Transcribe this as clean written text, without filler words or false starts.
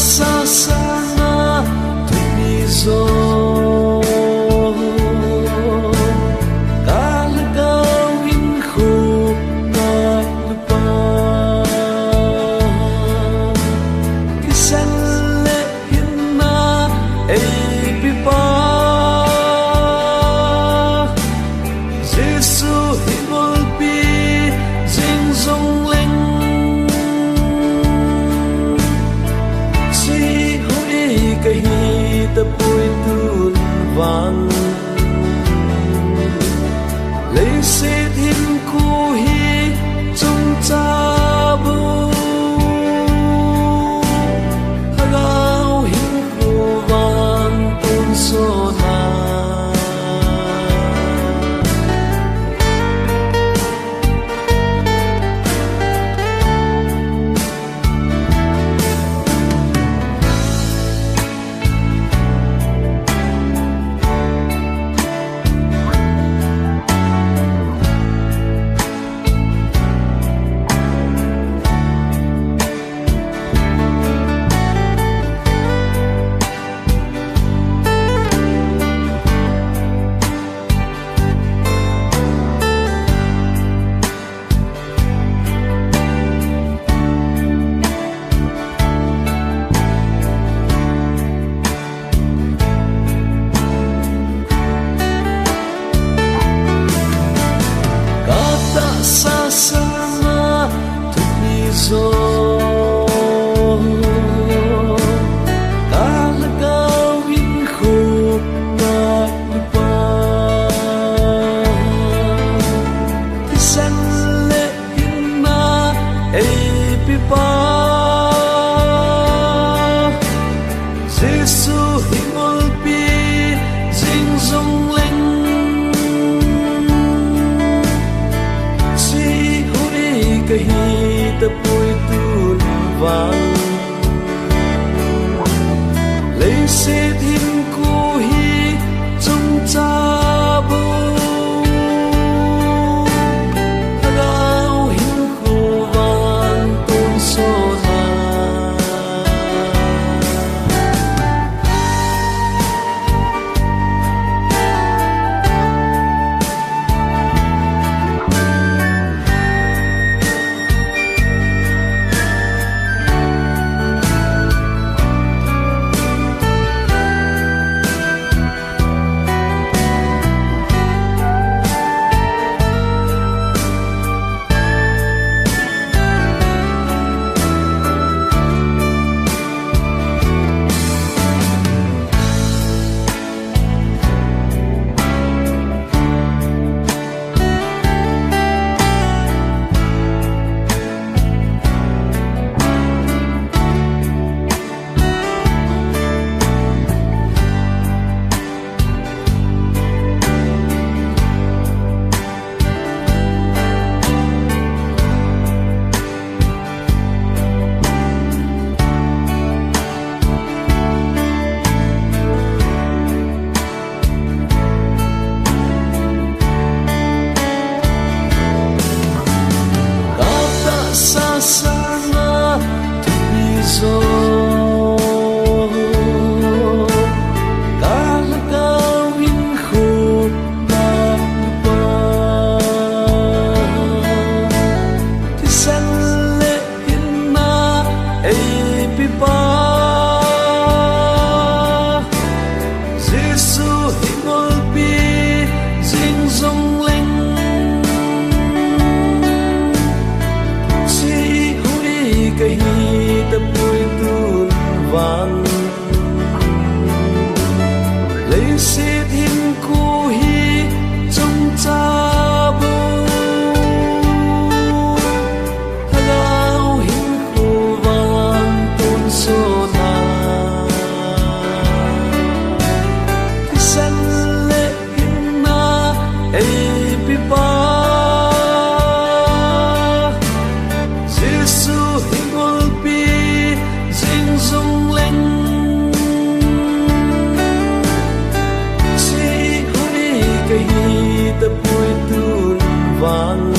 sa sana tuni zo kalagaw in khu na lupa kisan le in na ay pipa Giêsu himol pi jing zong leng cái hi ta bôi tuôn vang lấy xe thiên cu hi trong cha bu hao hin khu vang tuôn so na sa sana tuni zo kalagaw in khu na lupa kisan le in na ay pipa Giêsu himol pi jing zong leng cái hi ta bôi tuôn vang lấy xe thiên cu hi trong cha bu hao hin khu vang tôn so na sana tuni zo kalagaw in khu na lupa kisan le in na ay pipa Giêsu himol pi jing zong leng cái hi ta bôi tuôn vang lấy xe thiên cu hi trong cha bu hao hin khu vang tôn so na kisan le in na ay pipa Giêsu himol pi jing zong leng si hui cái hi ta bôi tuôn vang